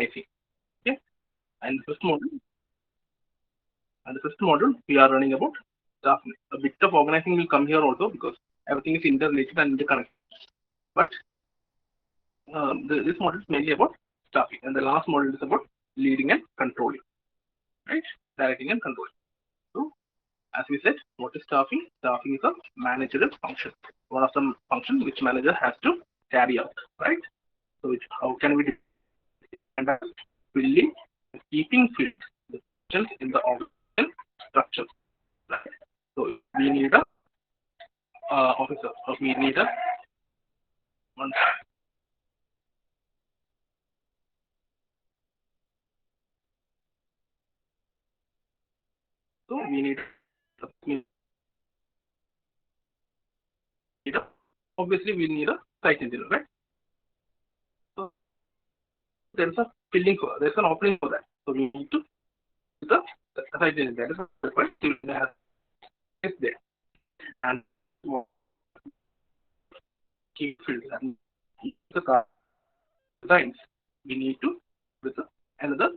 organizing. Okay, and the first module we are running about staffing. A bit of organizing will come here also because everything is interrelated and interconnected. But this module is mainly about staffing, and the last module is about leading and controlling, right? Directing and controlling. So, as we said, what is staffing? Staffing is a managerial function, one of the functions which manager has to carry out, right? So, how can we define that? Filling, keeping fields, the functions in the organization structure, right? So, we need a officer, or we need a one. So we need obviously we need a site engineer, right? So there's a filling for, there's an opening for that. So we need to the site engineer. That is required to have it there, and keep fields and the car designs. We need to with another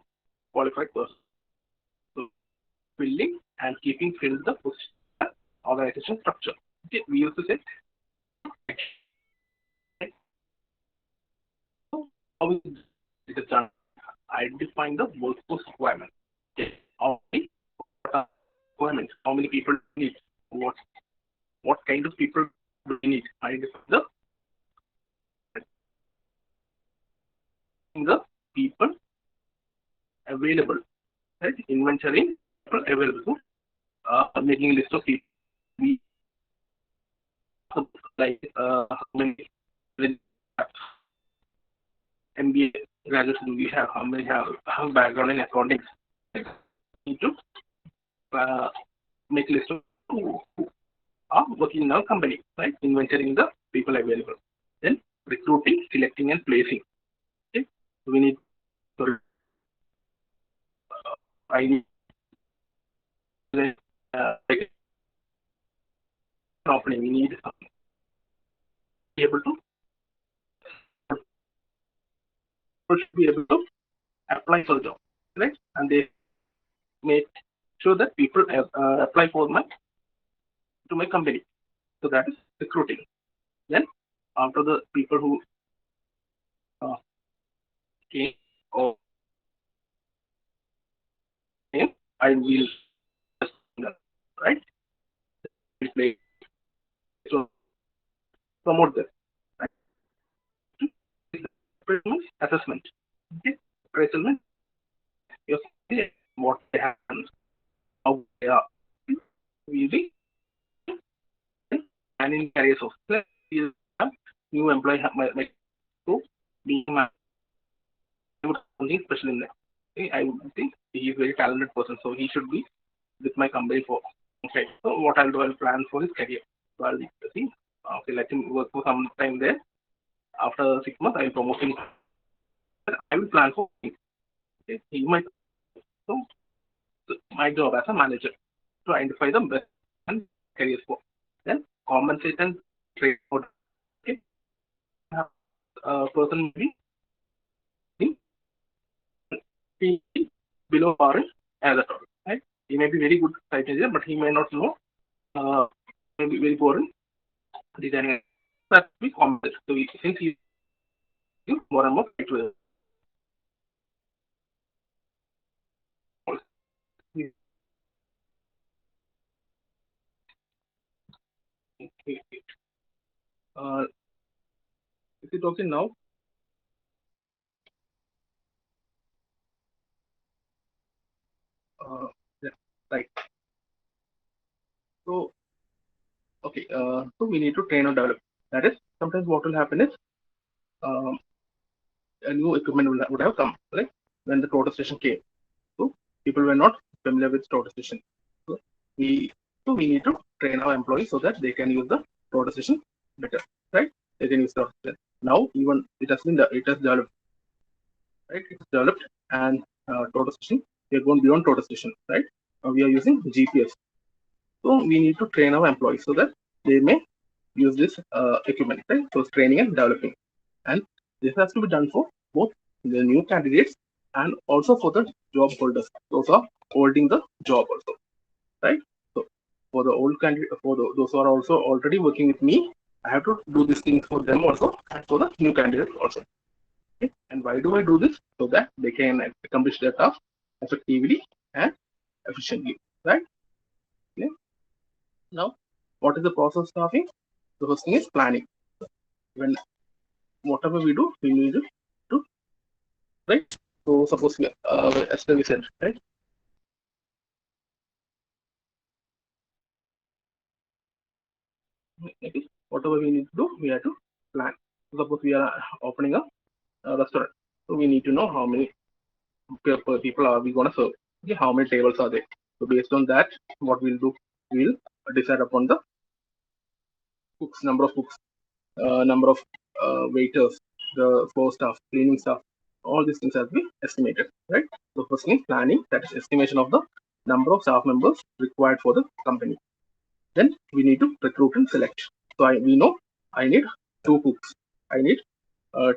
qualified person. So filling and keeping fields the organization structure. Okay, we used to say. So how is it is done? Identifying the workforce requirement. Okay. How many requirements? How many people need? What kind of people do we need? Identify the people available, right? Inventory people available. Making a list of people. We like how many MBA graduates do we have? How many have background in accounting? Need to make a list of who are working in our company, right? Inventorying the people available. Then recruiting, selecting, and placing. Okay, so we need to like opening. We need to be able to apply for the job, right? And they make sure that people apply for my company. So that is recruiting. Then after the people who came or came, I will right so promote them. Right? Assessment. Okay, assessment. You see what they have, how they are using, and in careers of new employee my so being something special in there. Okay, I would think he is a very talented person, so he should be with my company for. Okay, so what I'll do, I'll plan for his career. So I'll see. Okay, let him work for some time there. After 6 months, I'll promote him. I will plan for him. Okay, he might. So my job as a manager to identify the best and careers for. Then compensate and trade for. Okay, a person maybe below par as a total, right? He may be very good site engineer, but he may not know. Maybe very poor in designing. That we compensate. So since he more and more to is it okay now? Yeah, right. So okay, so we need to train or develop. That is, sometimes what will happen is a new equipment would have come, right? When the total station came, so people were not familiar with total station. So we need to train our employees so that they can use the total station better, right? They can use the station. Now even it has developed, right? It's developed, and total station, we are going beyond total station, right? We are using GPS. So we need to train our employees so that they may use this equipment, right? So it's training and developing, and this has to be done for both the new candidates and also for the job holders, those are holding the job also, right? So for the old candidate, for those who are also already working with me, I have to do these things for them also and for the new candidates also. Okay? And why do I do this? So that they can accomplish their task effectively and efficiently, right? Okay. Now, what is the process of staffing? The first thing is planning. When whatever we do, we need to, right? So suppose we, as we said, right? Okay. Whatever we need to do, we have to plan. Suppose we are opening a restaurant, so we need to know how many people are we going to serve. Okay, how many tables are there? So based on that, what we'll do, we'll decide upon the cooks, number of cooks, number of waiters, the floor staff, cleaning staff. All these things have to be estimated, right? So first thing is planning, that is estimation of the number of staff members required for the company. Then we need to recruit and select. So we know I need 2 cooks, I need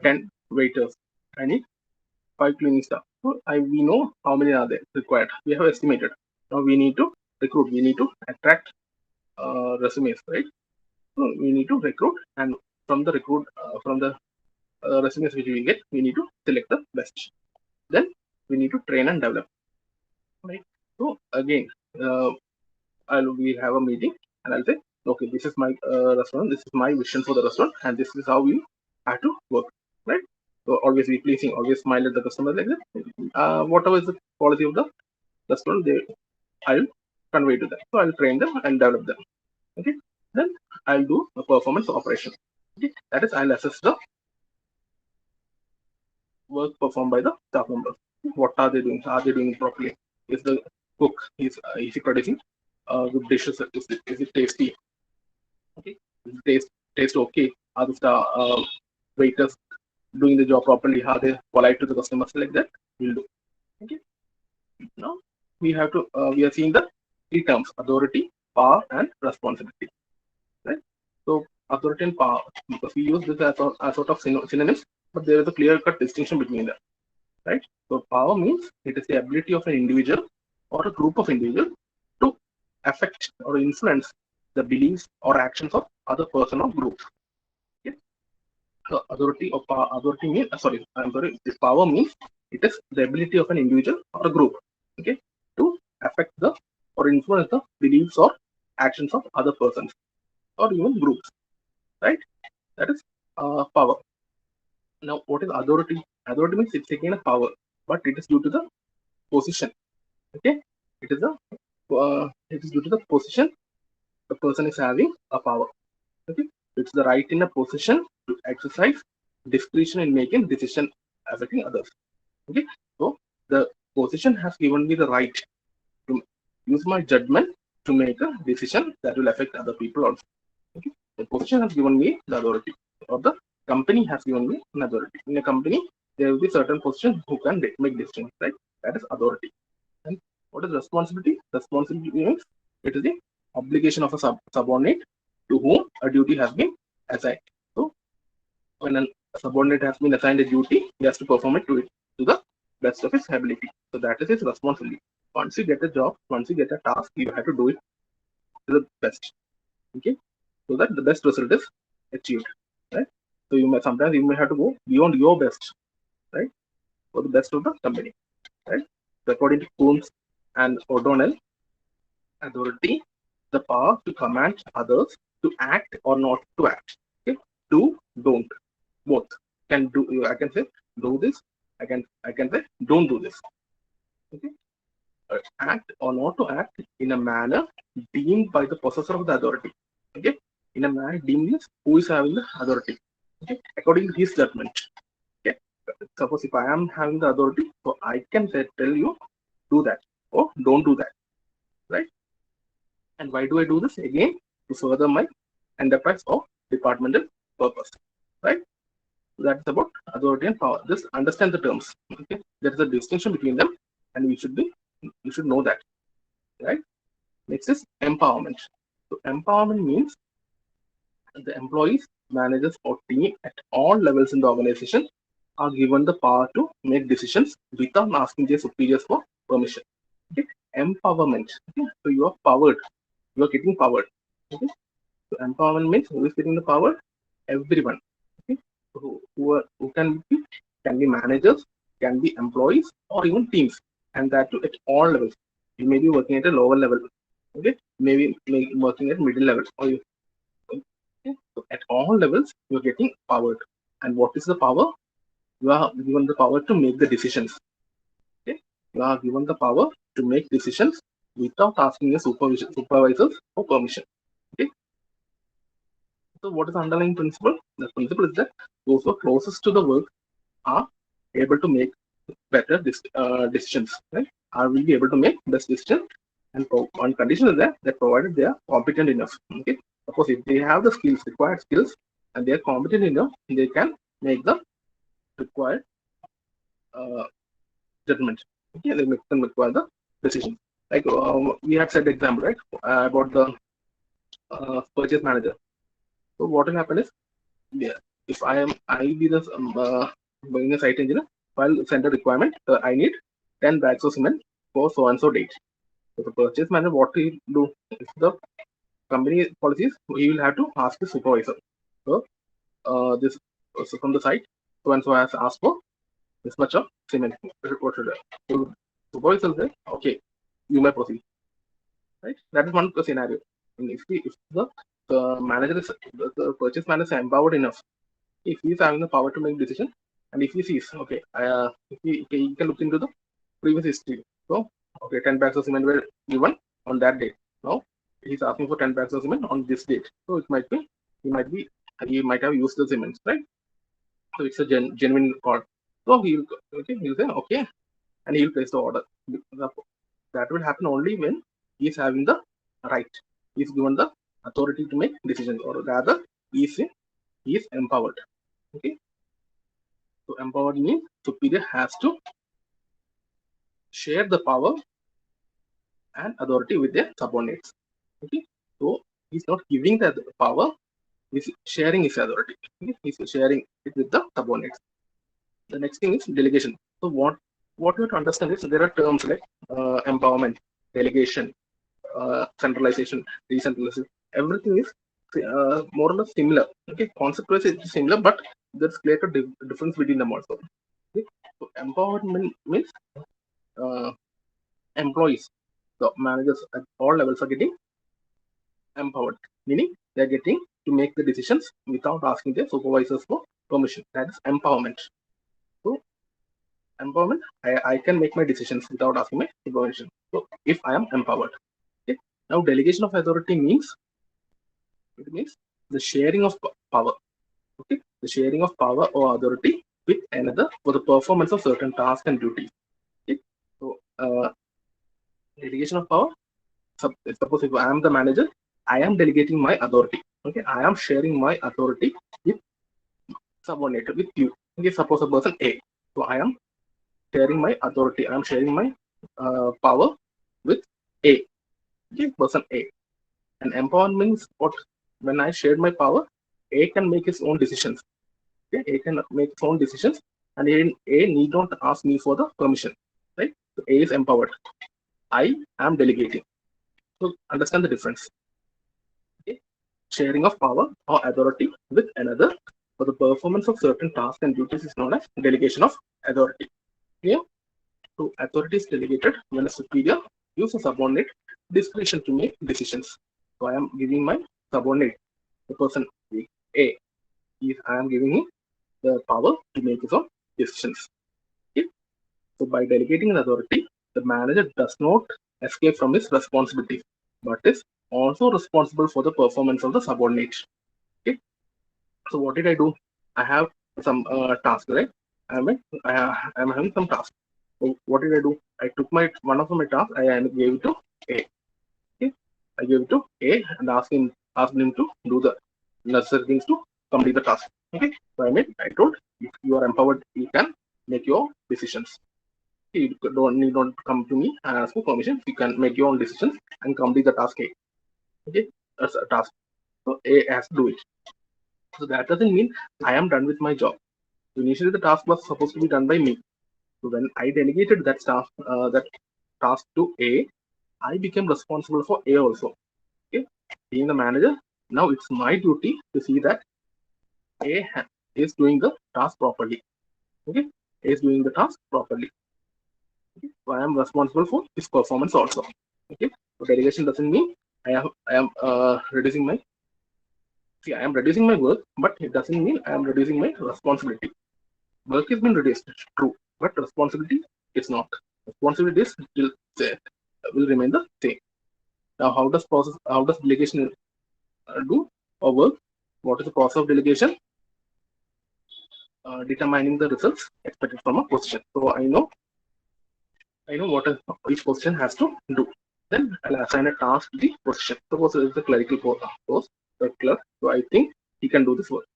10 waiters, I need 5 cleaning staff. So we know how many are there required. We have estimated. Now we need to recruit. We need to attract resumes, right? So we need to recruit, and from the resumes which we get, we need to select the best. Then we need to train and develop, right? So again, we'll have a meeting, and I'll say, okay, this is my restaurant, this is my vision for the restaurant, and this is how we have to work, right? So always be pleasing, always smile at the customer like that. Whatever is the quality of the restaurant, I'll convey to them. So I'll train them and develop them. Okay. Then I'll do a performance operation. Okay. That is, I'll assess the work performed by the staff members. What are they doing? Are they doing it properly? Is the cook is he producing good dishes? Is it tasty? Okay. Is it taste okay? Are the waiters doing the job properly? Are they polite to the customers like that? We'll do. Okay. Now we have to we are seeing the 3 terms: authority, power, and responsibility. Right? So authority and power, because we use this as sort of synonyms, but there is a clear-cut distinction between them. Right? So power means it is the ability of an individual or a group of individuals to affect or influence the beliefs or actions of other person or group. Okay? So authority or power, authority means this power means it is the ability of an individual or a group, okay, to affect the or influence the beliefs or actions of other persons or even groups, right? That is power. Now, what is authority? Authority means it's again a power, but it is due to the position. Okay, it is due to the position the person is having a power. Okay, it's the right in a position to exercise discretion in making decision affecting others. Okay, so the position has given me the right to use my judgment to make a decision that will affect other people also. Okay, the position has given me the authority, or the company has given me an authority. In a company, there will be certain positions who can make decisions, right? That is authority. And what is responsibility? Responsibility means it is the obligation of a subordinate to whom a duty has been assigned. So when a subordinate has been assigned a duty, he has to perform it to the best of his ability. So that is his responsibility. Once you get a job, once you get a task, you have to do it to the best. Okay, so that the best result is achieved. Right. So sometimes you may have to go beyond your best, right, for the best of the company. Right. So according to Coombs and O'Donnell, authority, the power to command others to act or not to act. Okay, do, don't, both can do. I can say do this. I can say don't do this. Okay, act or not to act in a manner deemed by the possessor of the authority. Okay, in a manner deemed means who is having the authority. Okay, according to his judgment. Okay, suppose if I am having the authority, so I can tell you do that or don't do that, right? And why do I do this? Again, to further my enterprise or departmental purpose, right? So that's about authority and power. Just understand the terms. Okay, there is a distinction between them, and you should know that, right? Next is empowerment. So empowerment means the employees, managers, or team at all levels in the organization are given the power to make decisions without asking their superiors for permission. Okay, empowerment. Okay, so you are powered. You are getting powered. Okay, so empowerment means who is getting the power? Everyone. Okay, so who can be managers, can be employees, or even teams, and that too at all levels. You may be working at a lower level. Okay, maybe working at middle level, or you. Okay, so at all levels, you are getting powered. And what is the power? You are given the power to make the decisions. Okay, you are given the power to make decisions without asking your supervisors for permission. Okay, so what is the underlying principle? The principle is that those who are closest to the work are able to make better decisions. Right? Are will be able to make best decisions, and one condition is that provided they are competent enough. Okay, suppose if they have the skills, required skills, and they are competent enough, they can make the required uh, judgment. Okay, they make them require the decision. Like we had said example, right, about the purchase manager. So what will happen is, yeah, if I be the being a site engineer, I'll send a requirement. I need 10 bags of cement for so and so date. So the purchase manager, what he do? If the company policies, he will have to ask the supervisor. So this so from the site, so and so has asked for this much of cement. What should I? So supervisor will say, okay, you may proceed. Right? That is one scenario. And if the manager is the purchase manager is empowered enough, if he is having the power to make decision, and if he sees, okay, if he can look into the previous history. So, okay, 10 bags of cement were given on that date. Now he's asking for 10 bags of cement on this date. So it might be he might have used the cement, right? So it's a genuine call. So he'll say okay, and he'll place the order. That will happen only when he's having the right. He's given the authority to make decisions, or rather, he is empowered. Okay, so empowered means superior has to share the power and authority with their subordinates. Okay, so he's not giving the power; he's sharing his authority. Okay? He's sharing it with the subordinates. The next thing is delegation. So what you have to understand is there are terms like empowerment, delegation, centralization, decentralization. Everything is more or less similar. Okay, concept-wise it's similar, but there's clear difference between them also. Okay? So empowerment means employees, the managers at all levels are getting empowered, meaning they're getting to make the decisions without asking their supervisors for permission. That is empowerment. So empowerment, I can make my decisions without asking my supervision. So if I am empowered. Okay. Now delegation of authority means the sharing of power. Okay, the sharing of power or authority with another for the performance of certain tasks and duties. Okay. So delegation of power. Suppose if I am the manager, I am delegating my authority. Okay, I am sharing my authority with subordinate with you. Okay, suppose a person A. So I am sharing my authority. I am sharing my power with A. Okay, person A. And empowerment means what? When I shared my power, A can make his own decisions. Okay, A can make his own decisions, and A need not ask me for the permission. Right? So A is empowered. I am delegating. So understand the difference. Okay? Sharing of power or authority with another for the performance of certain tasks and duties is known as delegation of authority. Okay? So authority is delegated when a superior gives a subordinate discretion to make decisions. So I am giving my subordinate, the person A, I am giving him the power to make his own decisions. Okay? So by delegating an authority, the manager does not escape from his responsibilities, but is also responsible for the performance of the subordinate. Okay? So what did I do? I have some task, right? I'm having some task. So what did I do? I took one of my tasks and gave it to A. Okay? I gave it to A and asked him to do the necessary things to complete the task. Okay? So I told if you are empowered, you can make your decisions. You don't need not come to me and ask for permission. You can make your own decisions and complete the task A. Okay? That's a task. So A has to do it. So that doesn't mean I am done with my job. Initially, the task was supposed to be done by me. So when I delegated that task to A, I became responsible for A also. Okay, being the manager, now it's my duty to see that A is doing the task properly. Okay, A is doing the task properly. Okay? So I am responsible for his performance also. Okay, so delegation doesn't mean I am reducing my work, but it doesn't mean I am reducing my responsibility. Work has been reduced, true, but responsibility is not. Responsibility is still will remain the same. Now, how does delegation do or work? What is the process of delegation? Determining the results expected from a position. So I know what each position has to do. Then I'll assign a task to the position. Suppose it is a clerical post, the clerk. So I think he can do this work.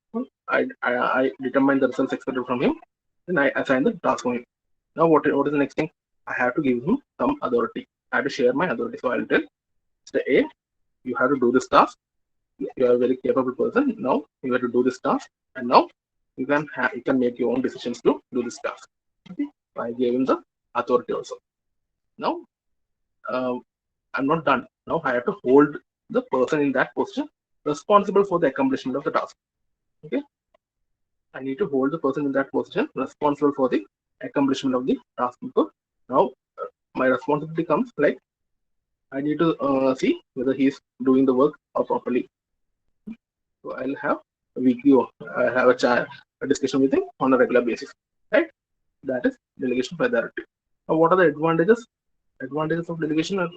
I determine the results expected from him. Then I assign the task for him. Now what is the next thing? I have to give him some authority. I have to share my authority. So I'll tell Mr. A, you have to do this task. You are a very capable person. Now you have to do this task, and now you can make your own decisions to do this task. Okay? So I gave him the authority also. Now I'm not done. Now I have to hold the person in that position responsible for the accomplishment of the task. Okay, I need to hold the person in that position responsible for the accomplishment of the task. Because now my responsibility comes like I need to see whether he is doing the work properly. So I'll have a weekly or I have a discussion with him on a regular basis. Right? That is delegation of authority. Now, what are the advantages? Advantages of delegation of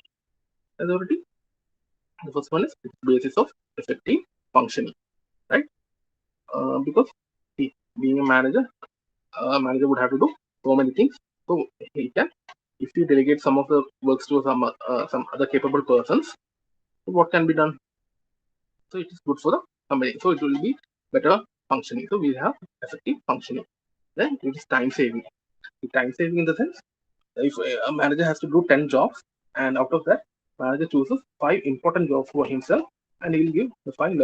authority. The first one is its basis of effective functioning, right? Because see, being a manager would have to do so many things. So he can, if you delegate some of the works to some other capable persons, so what can be done? So it is good for the company. So it will be better functioning. So we have effective functioning. Then it is time saving. Time saving in the sense, if a manager has to do 10 jobs, and out of that, manager chooses 5 important jobs for himself, and he will give the 5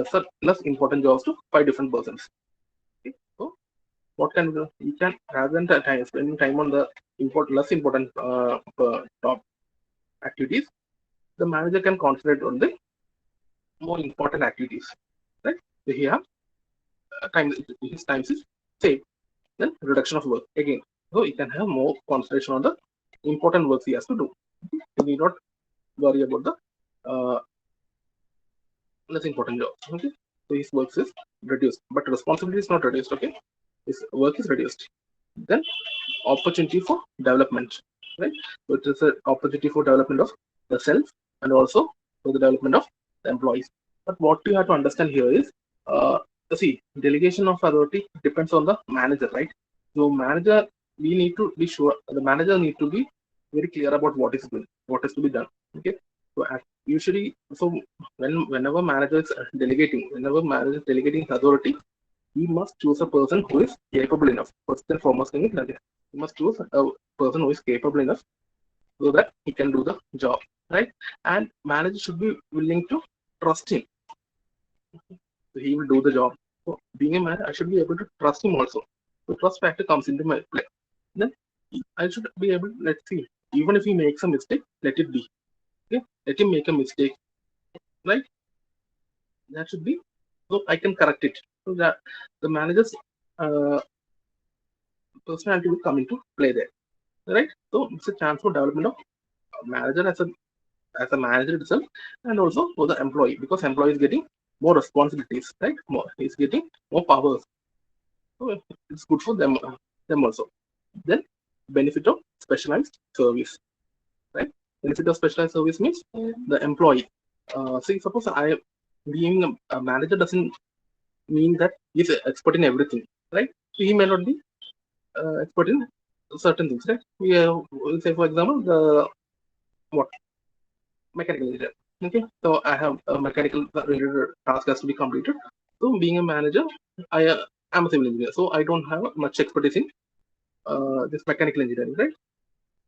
less important jobs to 5 different persons. Okay? So what can we do? You can, rather than spending time on the less important top activities, the manager can concentrate on the more important activities, right? So here his time is saved. Then reduction of work again, so he can have more concentration on the important works he has to do. You need not worry about the less important jobs. Okay, so his work is reduced, but responsibility is not reduced. Okay, his work is reduced. Then opportunity for development, right? So it is an opportunity for development of the self and also for the development of the employees. But what you have to understand here is, see, delegation of authority depends on the manager, right? So manager, we need to be sure, the manager need to be very clear about what is to be done. Okay, so usually, so whenever manager is delegating authority, he must choose a person who is capable enough. First and foremost thing is that he must choose a person who is capable enough so that he can do the job, right? And manager should be willing to trust him. So he will do the job. So being a manager, I should be able to trust him also. So trust factor comes into my play. Then I should be able, let's see, even if he makes a mistake, let it be. Okay, let him make a mistake, right? That should be, so I can correct it. So that the manager's personality will come into play there, right? So it's a chance for development of manager as a manager itself, and also for the employee, because employee is getting more responsibilities, right? He's getting more powers. So it's good for them also. Then benefit of specialized service, right? Benefit of specialized service means the employee. See, suppose I being a manager doesn't mean that he's an expert in everything, right? So he may not be expert in certain things, right? We say, for example, the mechanical engineer. Okay, so I have a mechanical related task has to be completed. So being a manager, I am a civil engineer, so I don't have much expertise in this mechanical engineering, right?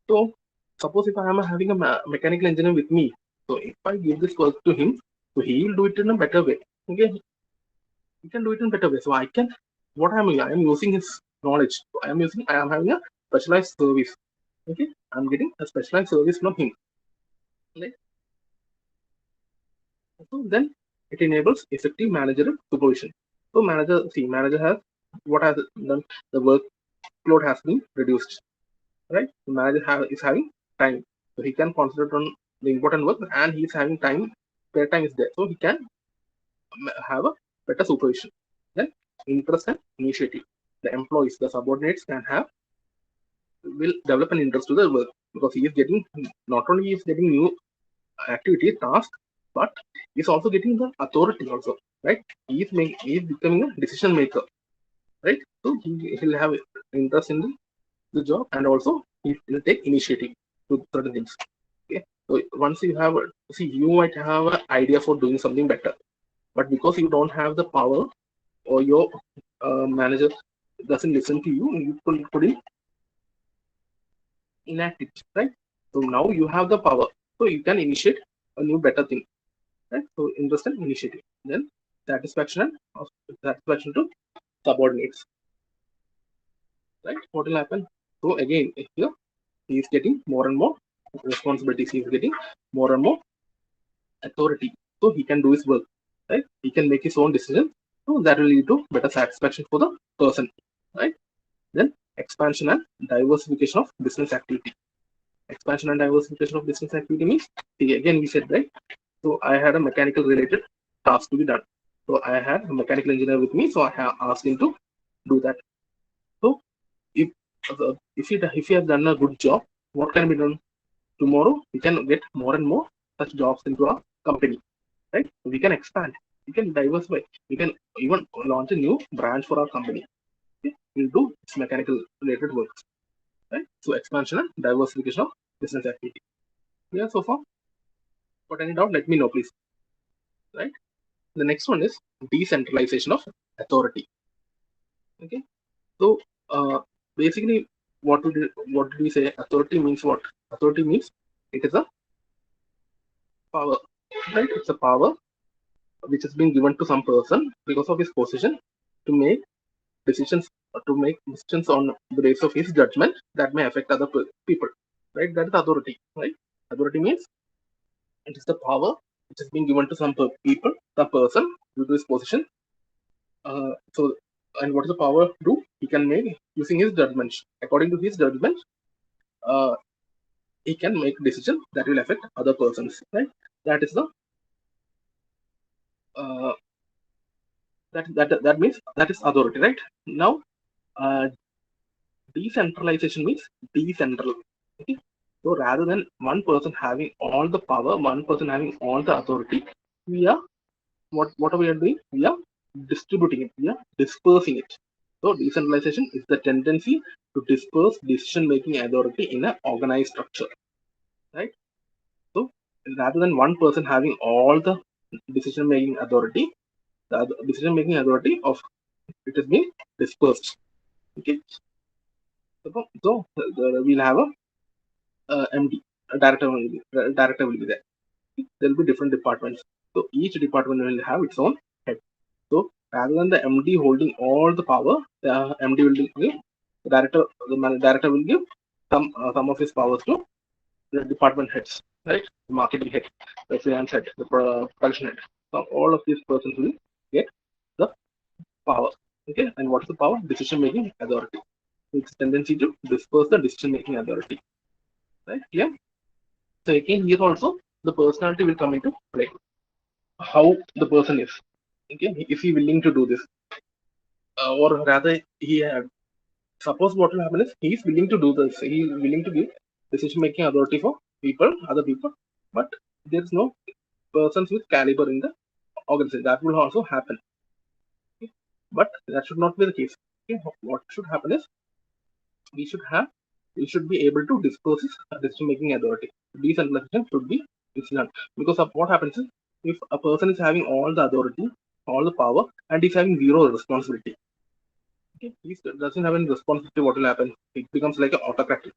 So suppose if I am having a mechanical engineer with me, so if I give this work to him, so he will do it in a better way. Okay, he can do it in a better way. So I am using his knowledge. So I am having a specialized service. Okay, I'm getting a specialized service from him. Right? So then it enables effective managerial supervision. So manager has what has done, the workload has been reduced. Right? The manager is having time, so he can concentrate on the important work, and he is having time. Spare time is there, so he can have a better supervision. Then interest and initiative. The employees, the subordinates will develop an interest to the work, because he is getting, not only he is getting new activity task, but he's also getting the authority also, right? He is becoming a decision maker, right? So he'll have interest in the job, and also he will take initiative to certain things. Okay, so once you have, you might have an idea for doing something better, but because you don't have the power, or your manager doesn't listen to you, you put in inactive, right? So now you have the power, so you can initiate a new better thing, right? So interest and initiative. Then satisfaction to subordinates, right? What will happen? So again, here he is getting more and more responsibilities, he is getting more and more authority, so he can do his work, right? He can make his own decision, so that will lead to better satisfaction for the person, right? Then expansion and diversification of business activity. Expansion and diversification of business activity means, again we said, right? So I had a mechanical related task to be done. So I had a mechanical engineer with me, so I have asked him to do that. So if he has done a good job, what can be done? Tomorrow we can get more and more such jobs into our company, right? We can expand, we can diversify, we can even launch a new branch for our company. Okay? We'll do mechanical related works, right? So expansion and diversification of business activity. Yeah, so far, got any doubt? Let me know, please. Right. The next one is decentralization of authority. Okay. So basically, what did we say? Authority means what? Authority means it is a power, right? It's a power which has been given to some person because of his position to make decisions, on the basis of his judgment that may affect other people, right? That is authority, right? Authority means it is the power which has been given to some people, some person due to his position. So, and what does the power do? He can make using his judgment. According to his judgment, he can make decisions that will affect other persons, right? That is the that means that is authority, right? Now, decentralization means decentral. Okay? So rather than one person having all the power, one person having all the authority, we are what are we doing? We are distributing it. We are dispersing it. So decentralization is the tendency to disperse decision-making authority in an organized structure, right? So rather than one person having all the decision-making authority, the decision-making authority of it has been dispersed. Okay. So we'll have a MD, a director will be there. There will be different departments. So each department will have its own head. So rather than the MD holding all the power, the MD will give the director will give some of his powers to the department heads, right? The marketing head, the finance head, the production head. So all of these persons will get the power. Okay, and what's the power? Decision making authority. It's tendency to disperse the decision making authority, right? Yeah. So again, here also the personality will come into play. How the person is. Okay, is he willing to do this, or rather he had? Suppose what will happen is he is willing to do this. He is willing to give decision-making authority for other people, but there is no persons with caliber in the organization. That will also happen, okay? But that should not be the case. Okay? What should happen is we should be able to disperse his decision-making authority. Decentralization should be done, because of what happens is if a person is having all the authority, all the power, and is having zero responsibility. Okay, he doesn't have any responsibility. What will happen? It becomes like an autocratic.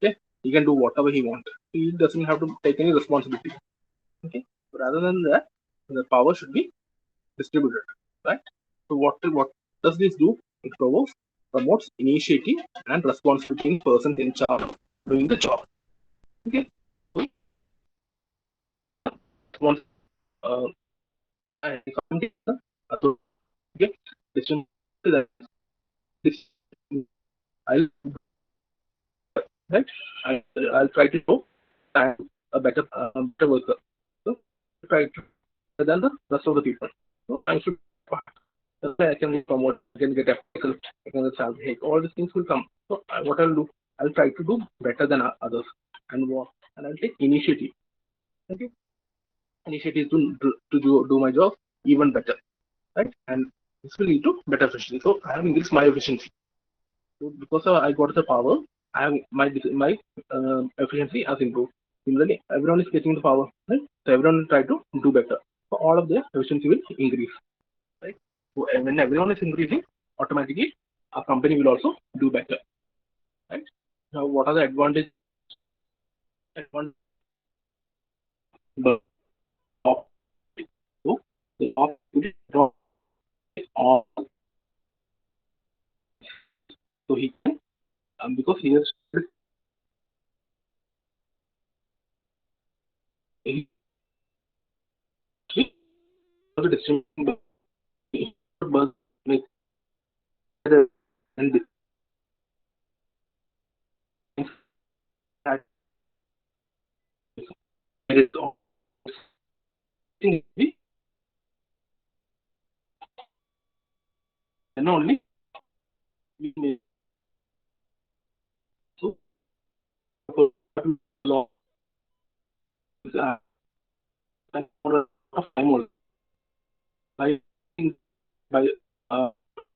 Okay, he can do whatever he wants. He doesn't have to take any responsibility. Okay, rather than that, the power should be distributed, right? So what does this do? It promotes promotes initiative and responsibility in persons in charge of doing the job. Okay. Once I come to the okay, decision that this I'll right. I'll try to show I'm a better worker. So try to better than the rest of the people. So I should I can promote, I can get ethical, I can get salary hike. All these things will come. So what I'll do, I'll try to do better than others, and I'll take initiative. Okay, initiative to do my job even better, right? And this will lead to better efficiency. So I have increased my efficiency. So because I got the power, I have my efficiency has improved. Similarly, everyone is getting the power, right? So everyone will try to do better. So all of their efficiency will increase, right? So when everyone is increasing, automatically our company will also do better, right? Now, what are the advantages? Advantage of so the of all so he can because he has he the decision make and that is all thing and only we may so law is for a of time also by by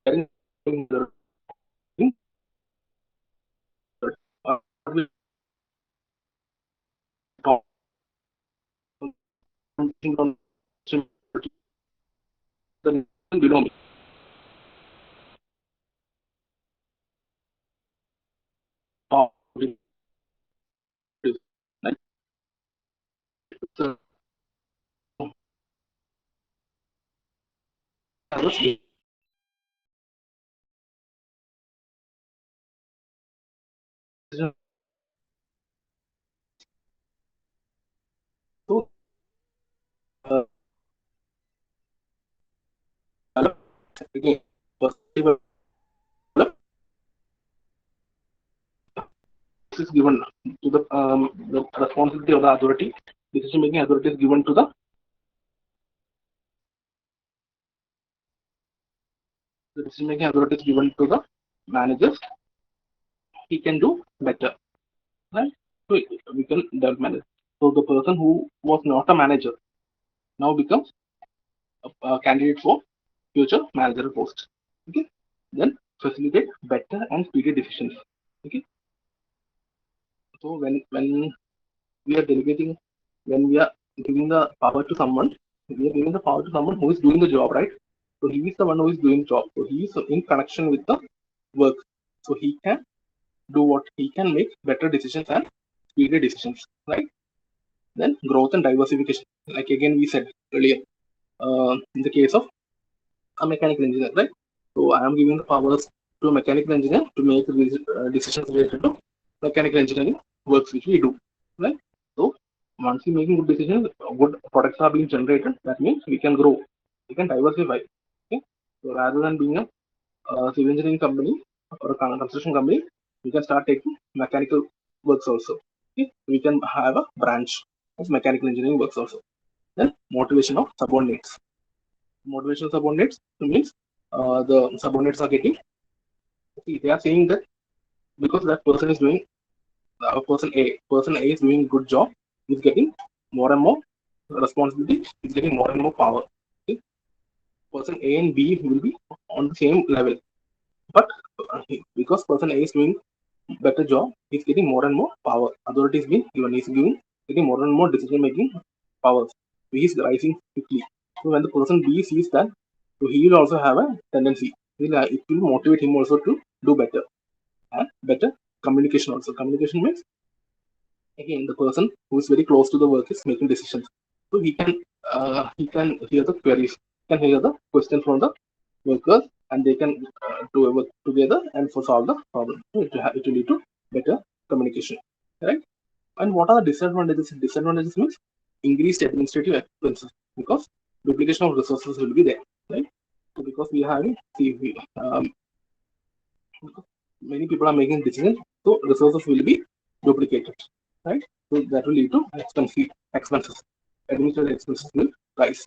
getting the uh, will talk something on the below me. Talk like so so uh, again perspective is given to the responsibility of the authority. Decision making authority is given to the decision making authority is given to the managers. He can do better, right? So we can develop manager. So the person who was not a manager now becomes a candidate for future manager post. Okay, then facilitate better and speedy decisions. Okay, so when we are delegating, when we are giving the power to someone, we are giving the power to someone who is doing the job, right? So he is the one who is doing job. So he is in connection with the work. So he can do what he can make better decisions and speedy decisions, right? Then growth and diversification. Like again we said earlier, in the case of a mechanical engineer, right? So I am giving the powers to a mechanical engineer to make decisions related to mechanical engineering works which we do, right? So once we making good decisions, good products are being generated. That means we can grow, we can diversify. Okay, so rather than being a civil engineering company or a construction company, we can start taking mechanical works also. Okay, we can have a branch of mechanical engineering works also. Then motivation of subordinates. Motivation of subordinates means the subordinates are getting. See, they are saying that because that person is doing person A is doing good job, is getting more and more responsibility, is getting more and more power. Okay? Person A and B will be on the same level, but because person A is doing better job, he's getting more and more power. Authority is being given, he's getting more and more decision making powers. So he's rising quickly. So when the person B sees that, so he will also have a tendency. It will motivate him also to do better and better communication also. Communication means again the person who is very close to the work is making decisions. So he can hear the queries, he can hear the questions from the workers and they can work together and solve the problem. So it will lead to better communication, right? And what are the disadvantages? Disadvantages means increased administrative expenses because duplication of resources will be there, right? So because we are having many people are making decisions, so resources will be duplicated, right? So that will lead to expenses. Administrative expenses will rise.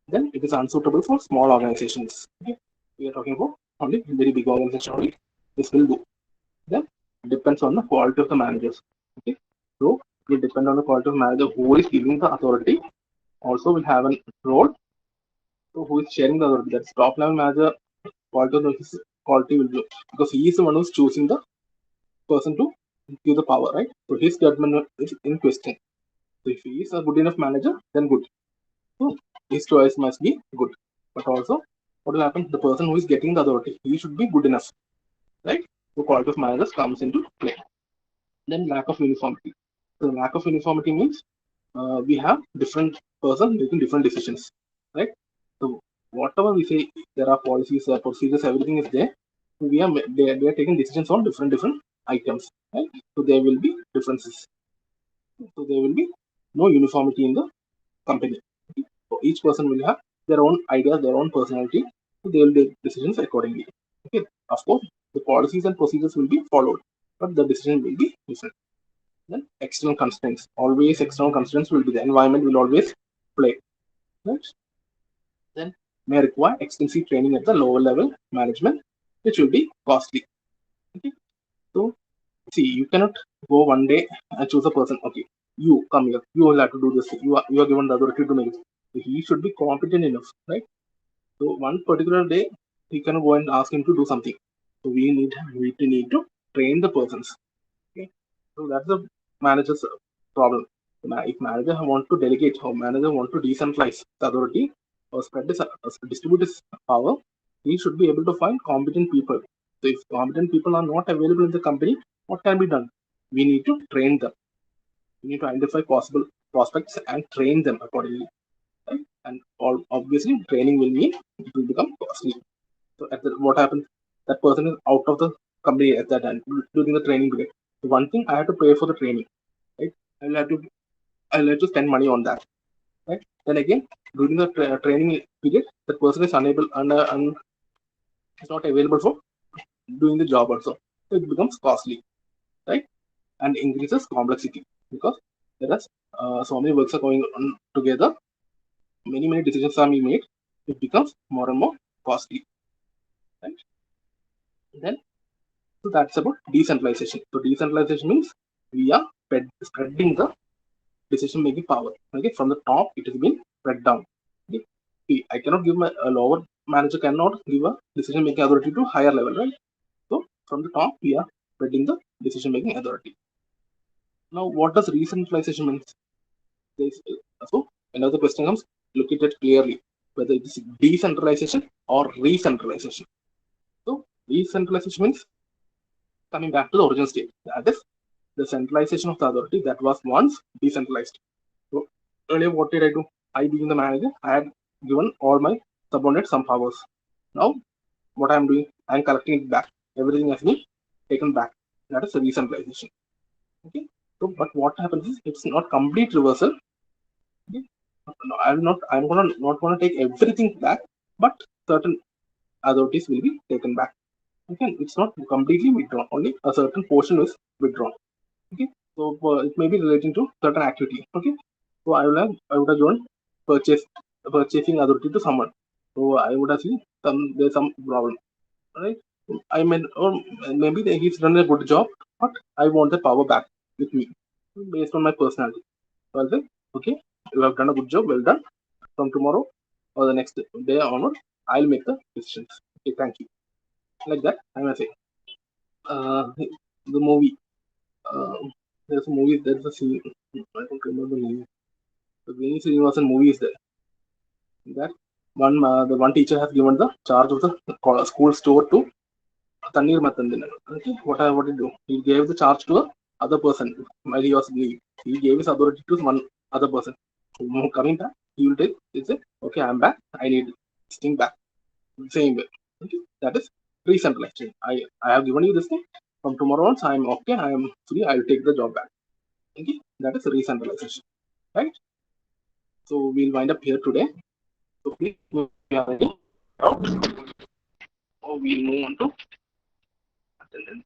Then it is unsuitable for small organizations. Okay? We are talking about only very big organizations only this will do. Then it depends on the quality of the managers. Okay, so it will depend on the quality of manager who is giving the authority. Also will have a role. So who is sharing the authority? That's top level manager. Quality of his quality will do because he is the one who's choosing the person to give the power, right? So his judgment is in question. So if he is a good enough manager, then good. So his choice must be good. But also, what will happen? The person who is getting the authority, he should be good enough, right? So quality of managers comes into play. Then lack of uniformity. So lack of uniformity means we have different person making different decisions, right? So whatever we say, there are policies, procedures, everything is there. So they are taking decisions on different items, right? So there will be differences. So there will be no uniformity in the company. So each person will have their own ideas, their own personality. So they will take decisions accordingly. Okay, of course, the policies and procedures will be followed, but the decision will be different. Then external constraints. Always external constraints will be the environment will always play. Right? Then may require extensive training at the lower level management, which will be costly. Okay. So see, you cannot go one day and choose a person. Okay, you come here. You will have to do this. You are given the authority to make it. So he should be competent enough, right? So one particular day, he can go and ask him to do something. So we need to train the persons. Okay. So that's the manager's problem. If manager want to delegate or manager want to decentralize the authority or distribute his power, he should be able to find competent people. So if competent people are not available in the company, what can be done? We need to train them. We need to identify possible prospects and train them accordingly. Right? And obviously training will mean it will become costly. So what happens? That person is out of the company at that time during the training period. So one thing, I have to pay for the training, right? I'll have to spend money on that, right? Then again, during the training period, the person is unable and is not available for doing the job also. So it becomes costly, right? And increases complexity because there are so many works are going on together. Many decisions are being made. It becomes more and more costly, right? Then so that's about decentralization. So decentralization means we are spreading the decision making power. Okay, from the top it has been spread down. Okay, see, I cannot give a lower manager cannot give a decision making authority to higher level, right? So from the top we are spreading the decision making authority. Now, what does recentralization mean? So another question comes: look at it clearly whether it is decentralization or recentralization. So decentralization means coming back to the original state. That is the centralization of the authority that was once decentralized. So earlier, what did I do? I, being the manager, I had given all my subordinates some powers. Now, what I'm doing, I'm collecting it back. Everything has been taken back. That is the decentralization. Okay. So, but what happens is it's not complete reversal. Okay? I'm not gonna take everything back, but certain authorities will be taken back. Okay, it's not completely withdrawn. Only a certain portion is withdrawn. Okay, so it may be relating to certain activity. Okay, so I would have given purchasing authority to someone. So I would have seen there's some problem, right? I mean, or maybe he's done a good job, but I want the power back with me based on my personality. So I'll say, okay, you have done a good job, well done. From tomorrow or the next day onward, I'll make the decisions. Okay, thank you. Like that, I may say. The movie. There's a movie. There's a scene. I don't remember the name. The Vinny Srinivasan movie is there. That the one teacher has given the charge of the school store to Tanir Matandina. Okay, what did he do? He gave the charge to a other person while he was leave. He gave his authority to one other person. Coming back, he will take. He say, "Okay, I'm back. I need this thing back." Same way. Okay, that is Recentralization. I have given you this thing. From tomorrow on, I am okay. I am free. I will take the job back. Okay, that is Recentralization, right? So we'll wind up here today. So please, if you have any doubt, or we'll move on to attendance.